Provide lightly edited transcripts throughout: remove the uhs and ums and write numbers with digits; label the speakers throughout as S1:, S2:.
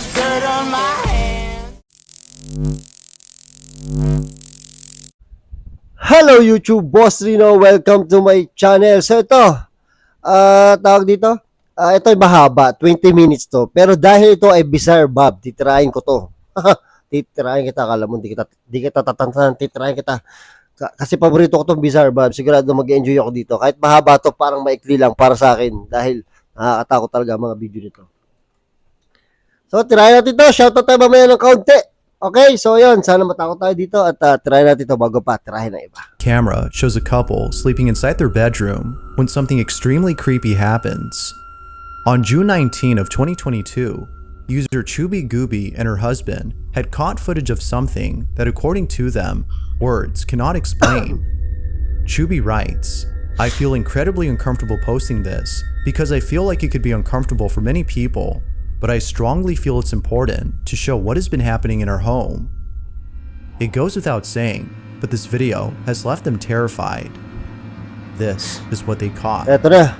S1: there's dirt on my hands.
S2: Hello YouTube, Boss Rino. Welcome to my channel. So ito, tawag dito, ito ay mahaba, 20 minutes to. Pero dahil ito ay BIZZAREBUB, titirahin ko to. Titirahin kita, akala mo, di kita tatantanan, titirahin kita. Kasi paborito ko tong BIZZAREBUB, sigurado mag-enjoy ako dito. Kahit mahaba to, parang maikli lang para sa akin. Dahil nakakatakot talaga mga video nito. So, tirahin natin to. Shoutout tayo mamaya ng kaunti. Okay, so yun, sana matakot tayo dito at try natin ito bago pa tirahin ng iba.
S3: Camera shows a couple sleeping inside their bedroom when something extremely creepy happens. On June 19 of 2022, user Chubby Gooby and her husband had caught footage of something that, according to them, words cannot explain. Chubby writes, "I feel incredibly uncomfortable posting this because I feel like it could be uncomfortable for many people, but I strongly feel it's important to show what has been happening in our home." It goes without saying, but this video has left them terrified. This is what they caught.
S2: Eto na.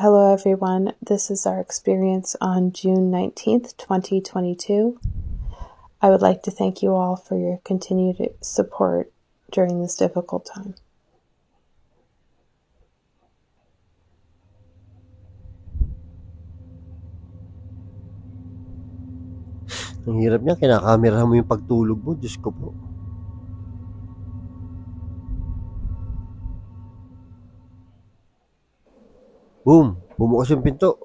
S4: Hello everyone, this is our experience on June 19th, 2022. I would like to thank you all for your continued support during this difficult time.
S2: Ang hirap niya, kinakamera mo yung pagtulog mo. Diyos ko po. Boom! Bumukas yung pinto.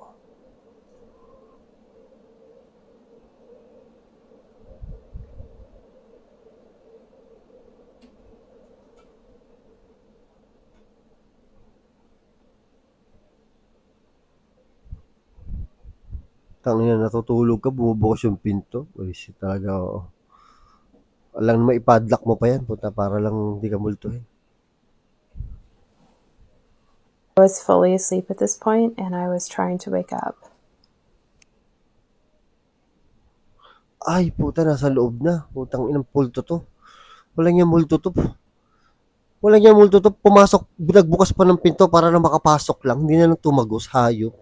S2: Tangina, natutulog ka, bumubukas yung pinto. Uy, talaga, oo. Alam naman, ipadlock mo pa yan, puta, para lang hindi ka multuhin.
S4: I was fully asleep at this point and I was trying to wake up.
S2: Ay, puta, nasa loob na. Putang inang pulto to. Walang yung multo to. Walang yung multo to. Pumasok, binagbukas pa ng pinto para na makapasok lang. Hindi na lang tumagos, hayop.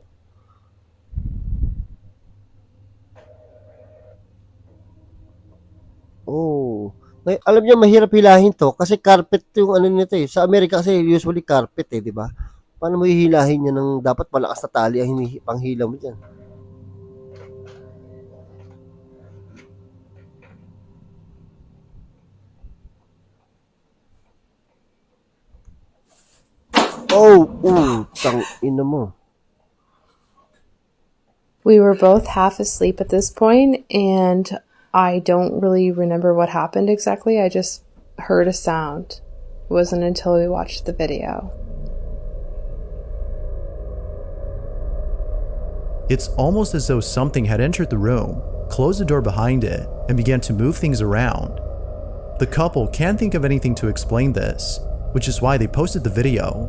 S2: Oh. Alam niyo, mahirap hilahin to kasi carpet yung ano nito eh. Sa Amerika kasi usually carpet eh, di ba? Paano mo hihilahin yan ng dapat malakas na tali ang panghila mo dyan? Oh, tang ina mo.
S4: We were both half asleep at this point and I don't really remember what happened exactly. I just heard a sound. It wasn't until we watched the video.
S3: It's almost as though something had entered the room, closed the door behind it, and began to move things around. The couple can't think of anything to explain this, which is why they posted the video.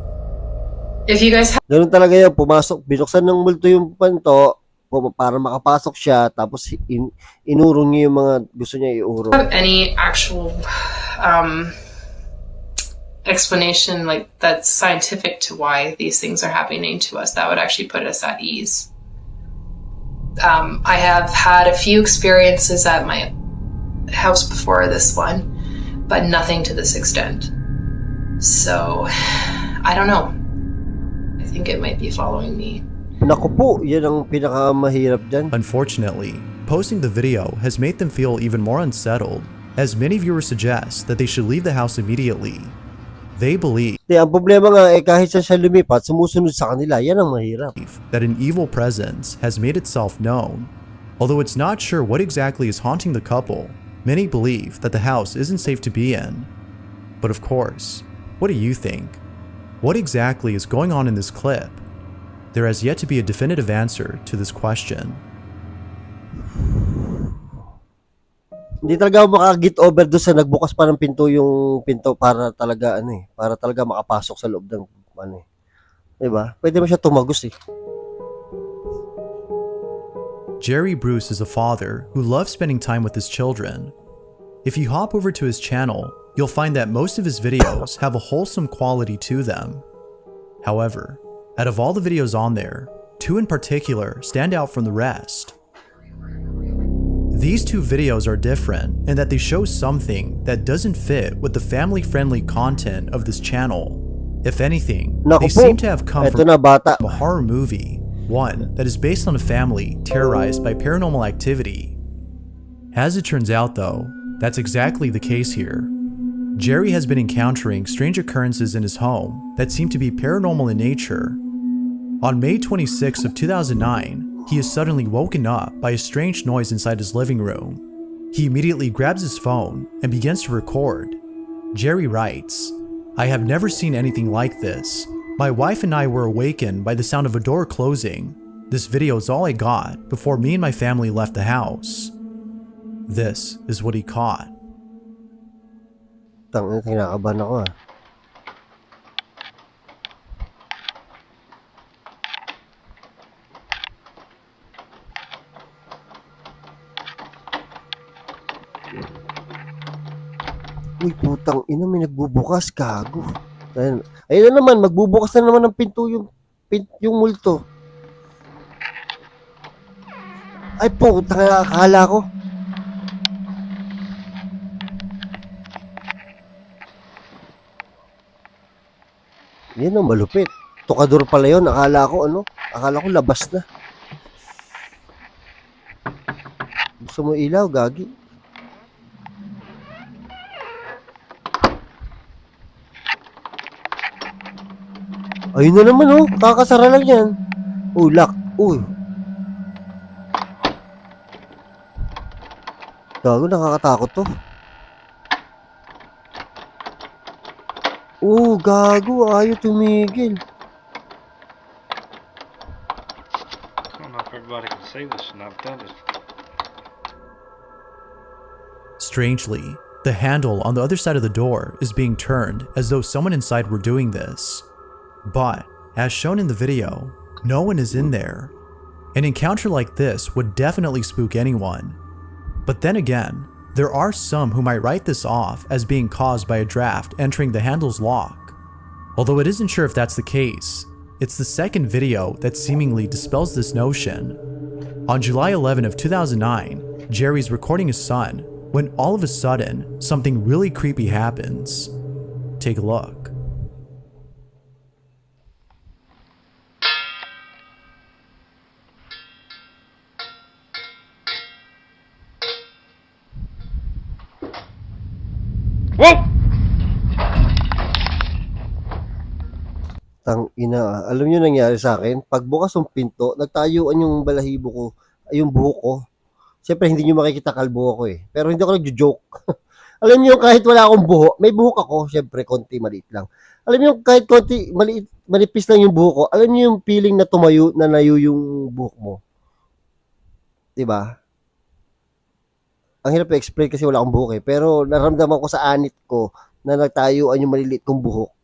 S5: If you guys
S2: Ganun talaga yan, pumasok, binuksan ng multo yung panto para makapasok siya, tapos inurong niya yung mga gusto niya iurong.
S5: have any actual explanation like that's scientific to why these things are happening to us, that would actually put us at ease. I have had a few experiences at my house before this one, but nothing to this extent. So, I don't know. I think it might be following me.
S2: Naku po, yan ang pinakamahirap dyan.
S3: Unfortunately, posting the video has made them feel even more unsettled, as many viewers suggest that they should leave the house immediately. They believe
S2: Ang problema nga kahit siya lumipat, sumusunod sa kanila, yan ang mahirap.
S3: that an evil presence has made itself known. Although it's not sure what exactly is haunting the couple, many believe that the house isn't safe to be in. But of course, what do you think? What exactly is going on in this clip? There has yet to be a definitive answer to this question.
S2: Hindi talaga ako maka-get over doon sa nagbukas pa ng pinto yung pinto para talaga para talaga makapasok sa loob ng Diba? Pwede mo siya tumagos eh.
S3: Jerry Bruce is a father who loves spending time with his children. If you hop over to his channel, you'll find that most of his videos have a wholesome quality to them. However, out of all the videos on there, two in particular stand out from the rest. These two videos are different in that they show something that doesn't fit with the family-friendly content of this channel. If anything,
S2: Naku
S3: they
S2: po.
S3: seem to have come
S2: Eto
S3: from
S2: na, bata.
S3: a horror movie, one that is based on a family terrorized by paranormal activity. As it turns out though, that's exactly the case here. Jerry has been encountering strange occurrences in his home that seem to be paranormal in nature. On May 26 of 2009, he is suddenly woken up by a strange noise inside his living room. He immediately grabs his phone and begins to record. Jerry writes, "I have never seen anything like this. My wife and I were awakened by the sound of a door closing. This video is all I got before me and my family left the house." This is what he caught.
S2: Tangina, kinakabahan ako ah. Uy, putang ina, may nagbubukas, gago. Ayun na naman, magbubukas na naman ng pinto yung multo. Ay, putang ina, akala ko. Yan ang malupit. Tokador pala yun. Akala ko labas na. Gusto mo ilaw, gagi? Ayun na naman oh. Kakasara lang yan. Oh, lock. Uy. Gago, nakakatakot to. Oh, gago, ayaw tumigil.
S6: I don't know if everybody can see this, and I've done it.
S3: Strangely, the handle on the other side of the door is being turned as though someone inside were doing this. But, as shown in the video, no one is in there. An encounter like this would definitely spook anyone. But then again, there are some who might write this off as being caused by a draft entering the handle's lock. Although it isn't sure if that's the case, it's the second video that seemingly dispels this notion. On July 11 of 2009, Jerry's recording his son when all of a sudden, something really creepy happens. Take a look.
S6: Whoa!
S2: Tang ina, alam niyo nangyari sa akin? Pagbukas ng pinto, nagtayuan yung balahibo ko, ay yung buhok ko. Siyempre, hindi niyo makikita kalbo ako eh. Pero hindi ako nagjo-joke. Alam niyo, kahit wala akong buhok, may buhok ako, siyempre, konti, maliit lang. Alam niyo, kahit konti, manipis lang yung buhok ko, alam niyo yung feeling na tumayo, na layo yung buhok mo. Diba? Ang hirap i-explain kasi wala akong buhok eh. Pero naramdaman ko sa anit ko na nagtayuan yung maliliit kong buhok.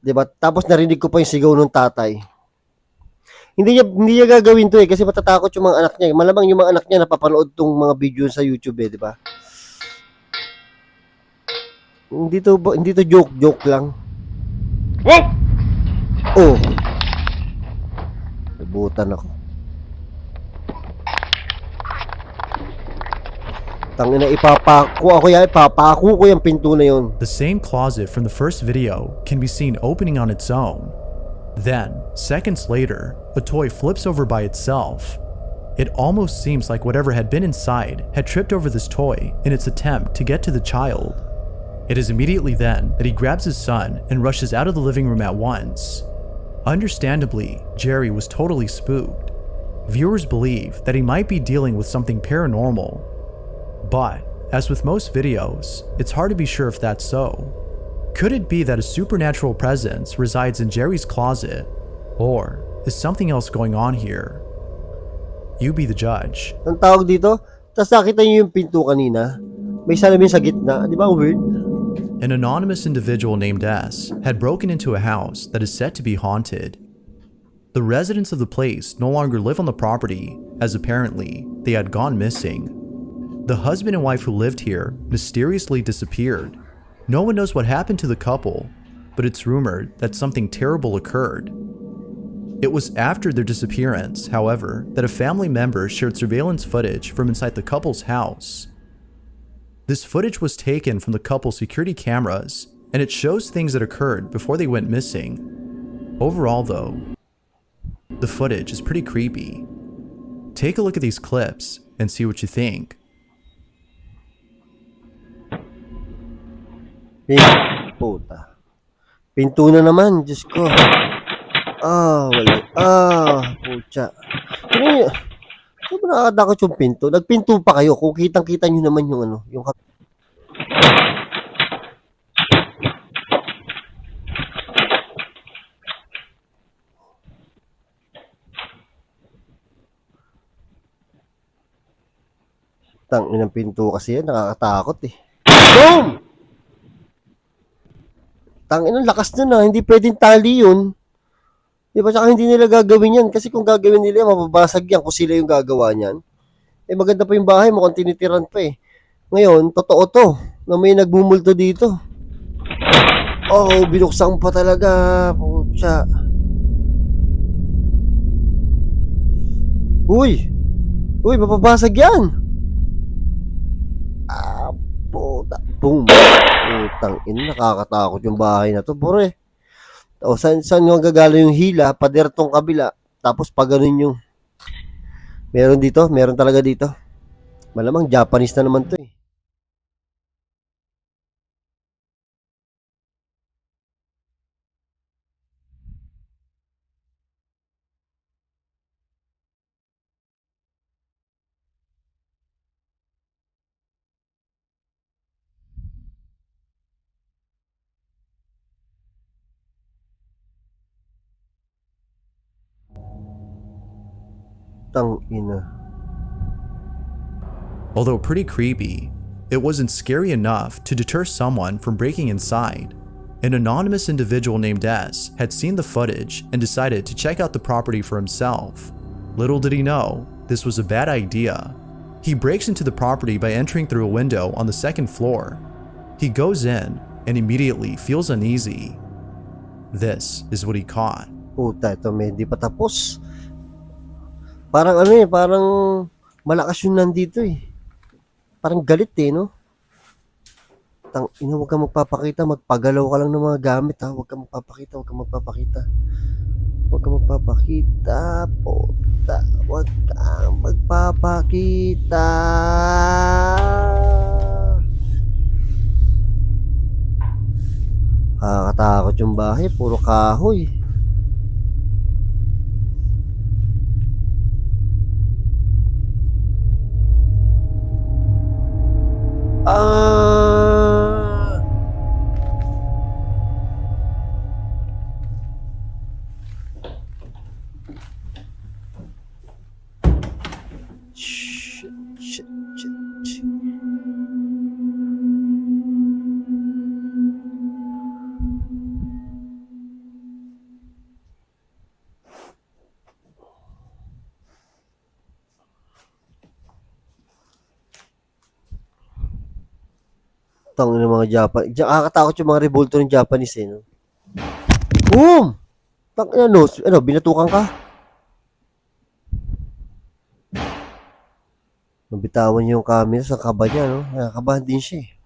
S2: Diba? Tapos narinig ko pa yung sigaw ng tatay. Hindi niya gagawin to eh kasi matatakot yung mga anak niya. Malamang yung mga anak niya napapanood tong mga video sa YouTube eh, di ba? Hindi to joke lang.
S6: Whoa!
S2: Oh. Nabutan ako. Tangina, ipapako ko yung pinto na yun.
S3: The same closet from the first video can be seen opening on its own. Then, seconds later, a toy flips over by itself. It almost seems like whatever had been inside had tripped over this toy in its attempt to get to the child. It is immediately then that he grabs his son and rushes out of the living room at once. Understandably, Jerry was totally spooked. Viewers believe that he might be dealing with something paranormal. But, as with most videos, it's hard to be sure if that's so. Could it be that a supernatural presence resides in Jerry's closet? Or is something else going on here? You be the judge.
S2: Ang tawag dito, tapos nakita niyo yung pinto kanina, may salamin sa gitna, di ba weird?
S3: An anonymous individual named S had broken into a house that is said to be haunted. The residents of the place no longer live on the property, as apparently they had gone missing. The husband and wife who lived here mysteriously disappeared. No one knows what happened to the couple, but it's rumored that something terrible occurred. It was after their disappearance, however, that a family member shared surveillance footage from inside the couple's house. This footage was taken from the couple's security cameras, and it shows things that occurred before they went missing. Overall though, the footage is pretty creepy. Take a look at these clips and see what you think.
S2: Puta. Pinto na naman, Diyos ko. Wala. Pucha. Ano ba nakakatakot yung pinto? Nagpinto pa kayo kung kitang-kita nyo naman yung ano, yung tangin ng pinto kasi yan, nakakatakot eh. Boom! Tangin ang lakas na hindi pwedeng tali yun. Di ba? Saka hindi nila gagawin yan. Kasi kung gagawin nila, mababasag yan kung sila yung gagawa niyan. Eh maganda pa yung bahay, mukhang tinitiran pa eh. Ngayon, totoo to, na may nagbumulto dito. Oh, binuksan pa talaga. Pucha. Uy, mapabasag yan. Puta. Boom. Putang ina, nakakatakot yung bahay na to, bore. O, saan yung gagalo yung hila, pader tong kabila, tapos pa ganun yung meron talaga dito. Malamang Japanese na naman to eh. Tang ina.
S3: Although pretty creepy, it wasn't scary enough to deter someone from breaking inside. An anonymous individual named S had seen the footage and decided to check out the property for himself. Little did he know, this was a bad idea. He breaks into the property by entering through a window on the second floor. He goes in and immediately feels uneasy. This is what he caught.
S2: Puta, ito may hindi pa tapos. Parang ano eh, parang malakas yung nandito eh. Parang galit eh, no? Tang ina, huwag kang magpapakita, magpagalaw ka lang ng mga gamit ha. Huwag kang magpapakita. Huwag kang magpapakita, puta. Huwag kang magpapakita. Nakakatakot yung bahay, puro kahoy. Shit. Tangin ng mga Japanese. Nakakatakot yung mga revolto ng Japanese eh, no? Boom! Tangin ano, binatukan ka? Nabitawan niya yung camera sa kaba niya, no? Nakakabahan din siya eh.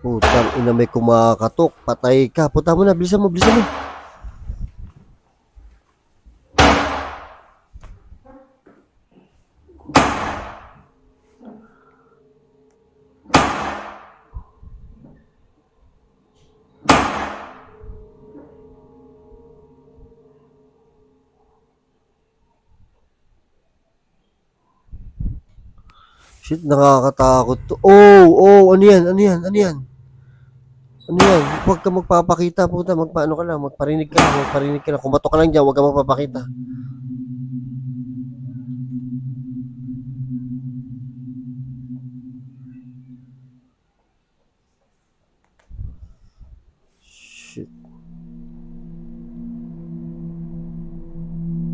S2: Putang ina, may kumakatok. Patay ka. Puta mo na, bilisan mo. Shit, nakakatakot to. Ano yan? Ano yan? Huwag ka magpapakita, puta. Magpaano ka lang, magparinig ka lang. Kumato ka lang dyan, huwag ka magpapakita.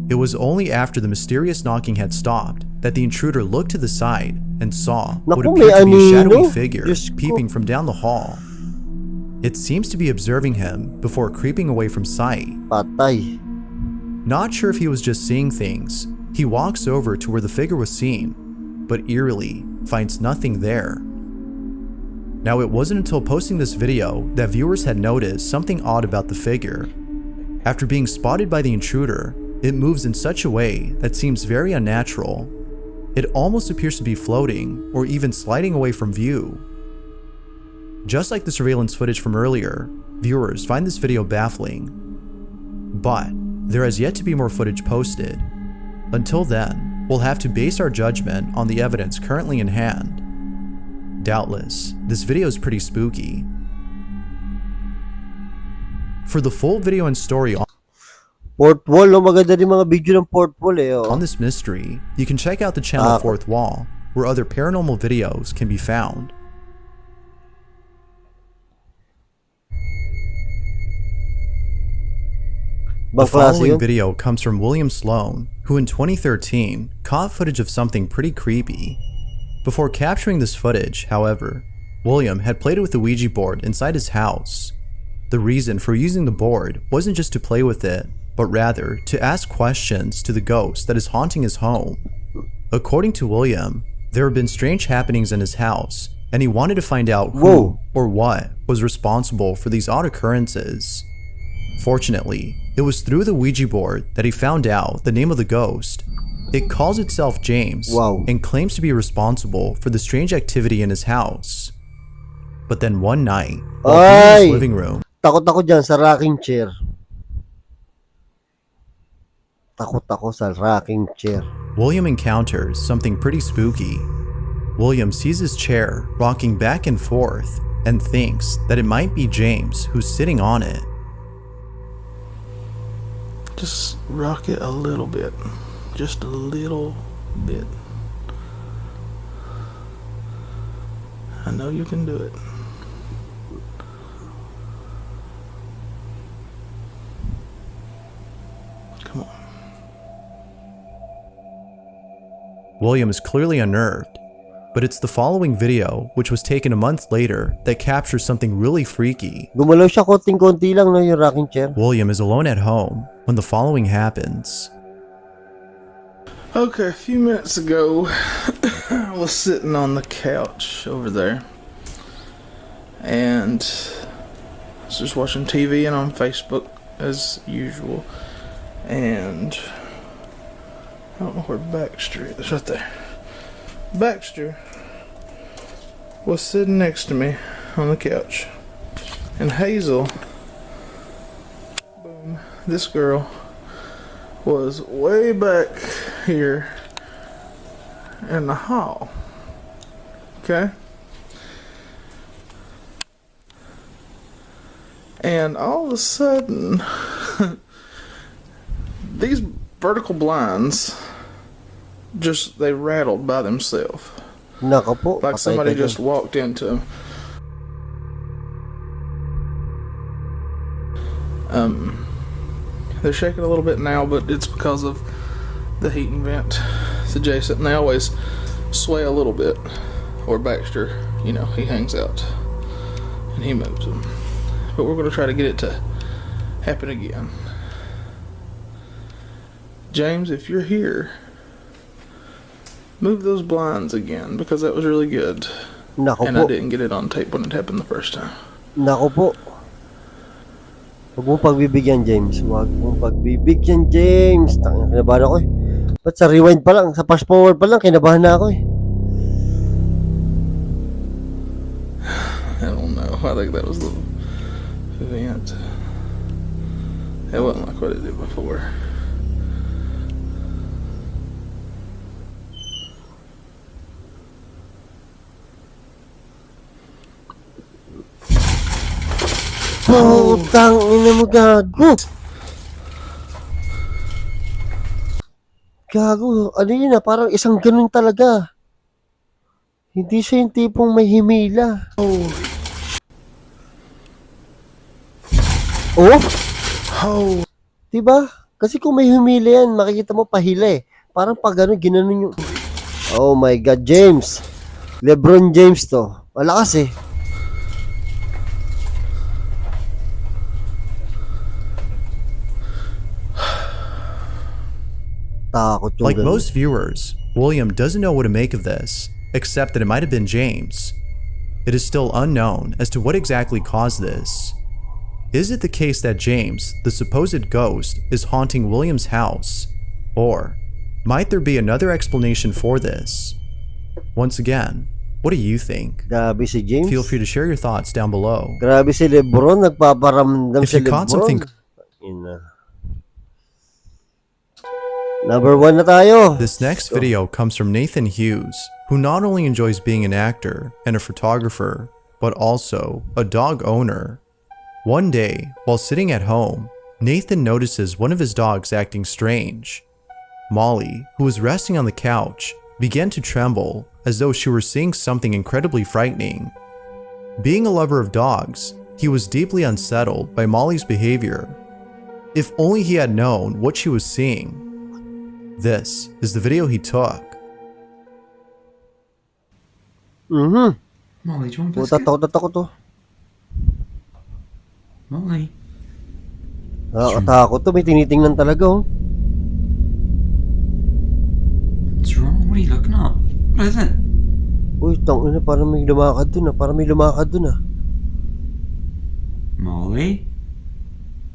S3: It was only after the mysterious knocking had stopped that the intruder looked to the side and saw what
S2: Naku,
S3: appeared to be a
S2: may
S3: shadowy
S2: anino.
S3: figure
S2: Diyos ko.
S3: peeping from down the hall. It seems to be observing him before creeping away from sight.
S2: Patay.
S3: Not sure if he was just seeing things, he walks over to where the figure was seen, but eerily finds nothing there. Now, it wasn't until posting this video that viewers had noticed something odd about the figure. After being spotted by the intruder, it moves in such a way that seems very unnatural. It almost appears to be floating or even sliding away from view. Just like the surveillance footage from earlier, viewers find this video baffling. But there has yet to be more footage posted. Until then, we'll have to base our judgment on the evidence currently in hand. Doubtless, this video is pretty spooky. For the full video and story
S2: Fourth wall, no? Maganda din mga video ng fourth wall eh. Oh.
S3: on this mystery, you can check out the channel Fourth Wall, where other paranormal videos can be found. The
S2: Bang klase
S3: following
S2: yun?
S3: video comes from William Sloan, who in 2013 caught footage of something pretty creepy. Before capturing this footage, however, William had played with the Ouija board inside his house. The reason for using the board wasn't just to play with it, but rather to ask questions to the ghost that is haunting his home. According to William, there have been strange happenings in his house, and he wanted to find out who or what was responsible for these odd occurrences. Fortunately, it was through the Ouija board that he found out the name of the ghost. It calls itself James and claims to be responsible for the strange activity in his house. But then one night, while in his living room,
S2: Takot ako dyan sa rocking chair. Takot ako sa rocking chair.
S3: William encounters something pretty spooky. William sees his chair rocking back and forth and thinks that it might be James who's sitting on it.
S7: Just rock it a little bit. Just a little bit. I know you can do it. Come on.
S3: William is clearly unnerved, but it's the following video, which was taken a month later, that captures something really freaky.
S2: Gumalaw siya konting-konti lang, no, yung rocking chair.
S3: William is alone at home when the following happens.
S7: Okay, a few minutes ago, I was sitting on the couch over there, and I was just watching TV and on Facebook as usual, and I don't know where Baxter is. Right there. Baxter was sitting next to me on the couch, and Hazel, boom, this girl, was way back here in the hall. Okay? And all of a sudden, these vertical blinds they rattled by themselves.
S2: Naka po.
S7: Like
S2: patay
S7: somebody
S2: ka
S7: just
S2: dyan.
S7: walked into them. They're shaking a little bit now, but it's because of the heating vent. It's adjacent, and they always sway a little bit. Or Baxter, you know, he hangs out and he moves them. But we're going to try to get it to happen again. James, if you're here, move those blinds again, because that was really good.
S2: Nako
S7: And
S2: po.
S7: I didn't get it on tape when it happened the first time.
S2: Nako po. Huwag mong pagbibigyan, James. Huwag mong pagbibigyan, James. Kinabahan ako eh. Ba't sa rewind pa lang, sa fast forward pa lang, kinabahan na ako eh.
S7: I don't know. I think that was the event. It wasn't like what it did before.
S2: Putang ina mo, gago. Gago, ano yun na, parang isang ganun talaga. Hindi siya yung tipong may himila. Oh?
S7: Oh,
S2: Diba? Kasi kung may humili yan, makikita mo pahila eh. Parang pag gano'n, ginanon yung... Oh my God, James. LeBron James to. Malakas eh. Takot yung
S3: Like
S2: ganun.
S3: most viewers, William doesn't know what to make of this, except that it might have been James. It is still unknown as to what exactly caused this. Is it the case that James, the supposed ghost, is haunting William's house? Or might there be another explanation for this? Once again, what do you think?
S2: Grabe si James.
S3: Feel free to share your thoughts down below.
S2: Grabe si LeBron. Nagpaparamdam
S3: If
S2: si
S3: you caught
S2: LeBron.
S3: something
S2: Number 1 na tayo.
S3: This next video comes from Nathan Hughes, who not only enjoys being an actor and a photographer, but also a dog owner. One day, while sitting at home, Nathan notices one of his dogs acting strange. Molly, who was resting on the couch, began to tremble as though she were seeing something incredibly frightening. Being a lover of dogs, he was deeply unsettled by Molly's behavior. If only he had known what she was seeing. This is the video he took.
S2: Mhm.
S8: Molly, do you want a
S2: Puta,
S8: biscuit?
S2: takot na takot to.
S8: Molly.
S2: Nakakatakot to. May tinitingnan talaga oh.
S8: What's wrong? What are you looking at? What is it?
S2: Uy, tangina, parang may lumakad dun ah. Parang may lumakad dun ah.
S8: Molly?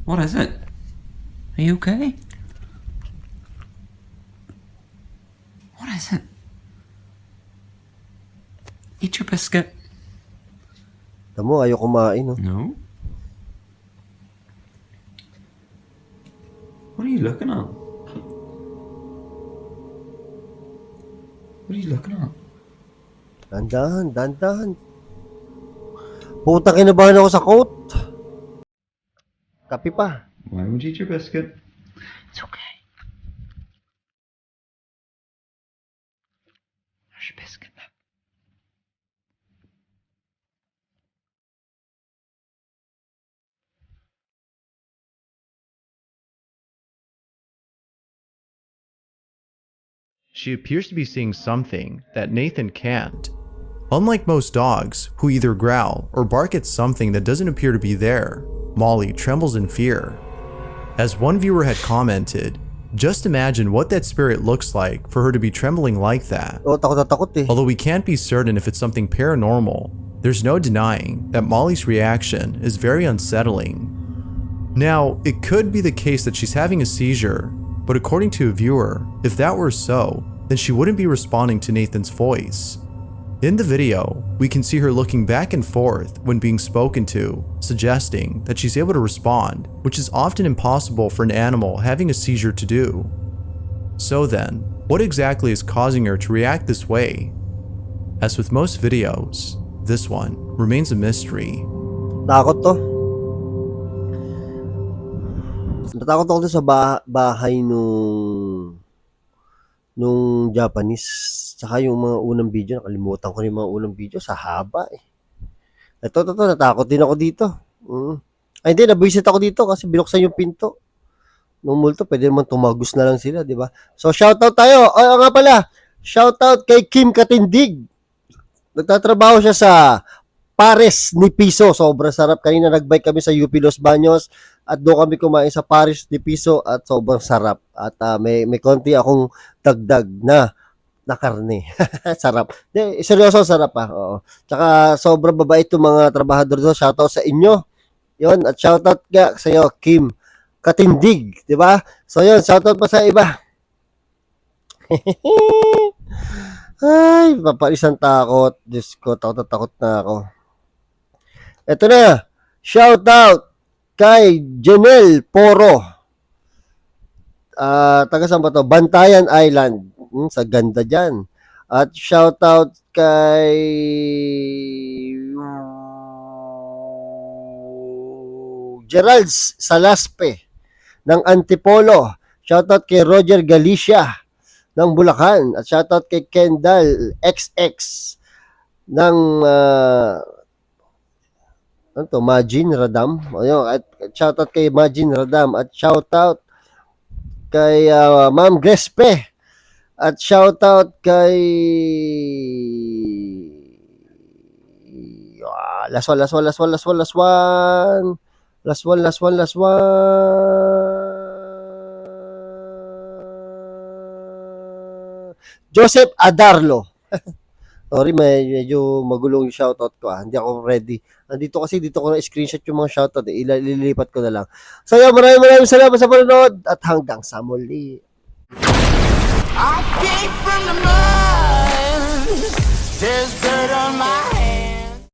S8: What is it? Are you okay? What is it? Eat your biscuit.
S2: Tamo, ayaw kumain oh.
S8: No? What are you looking at? What are you looking at?
S2: Dandahan, dandahan. Puta, kinabahan ako sa coat. Kapi pa.
S8: Why would you eat your biscuit? It's okay. There's your biscuit.
S3: She appears to be seeing something that Nathan can't. Unlike most dogs, who either growl or bark at something that doesn't appear to be there, Molly trembles in fear. As one viewer had commented, just imagine what that spirit looks like for her to be trembling like that.
S2: Oh, takot na takot eh.
S3: Although we can't be certain if it's something paranormal, there's no denying that Molly's reaction is very unsettling. Now, it could be the case that she's having a seizure, but according to a viewer, if that were so, then she wouldn't be responding to Nathan's voice. In the video, we can see her looking back and forth when being spoken to, suggesting that she's able to respond, which is often impossible for an animal having a seizure to do. So then, what exactly is causing her to react this way? As with most videos, this one remains a mystery.
S2: Takot to. Natakot ako sa bahay nung Japanese. Tsaka yung mga unang video, nakalimutan ko na yung mga unang video sa haba eh. Ito, natakot din ako dito. Ay hindi, nabisit ako dito kasi binuksan yung pinto. Nung multo, pwede naman tumagos na lang sila, di ba? So, shoutout tayo. Ay, nga pala, shoutout kay Kim Katindig. Nagtatrabaho siya sa Pares ni Piso. Sobrang sarap. Kanina nagbike kami sa UP Los Baños at doon kami kumain sa Pares ni Piso at sobrang sarap. At may konti akong dagdag na karne. Sarap. Seryoso, sarap pa. Oo. Tsaka sobrang babait yung mga trabahador doon. Shoutout sa inyo. Yun. At shoutout nga sa iyo, Kim Katindig. Diba? So yun, shoutout pa sa iba. Ay, papalisang takot. Diyos ko, takot na ako. Ito na. Shoutout kay Janelle Poro. Taga saan ba to? Bantayan Island. Sa ganda dyan. At shoutout kay Gerald Salaspe ng Antipolo. Shoutout kay Roger Galicia ng Bulacan. At shoutout kay Kendall XX ng Majin Radam. Ayun, at shoutout kay Majin Radam. At shoutout kay Ma'am Grespe. At shoutout kay last one. Joseph Adarlo. Sorry, medyo magulong yung shoutout ko. Hindi ako ready. Dito ko na screenshot yung mga shoutout. Ililipat ko na lang. So, maraming salamat sa panonood at hanggang sa muli.
S1: I came from the mud. There's dirt on my hands.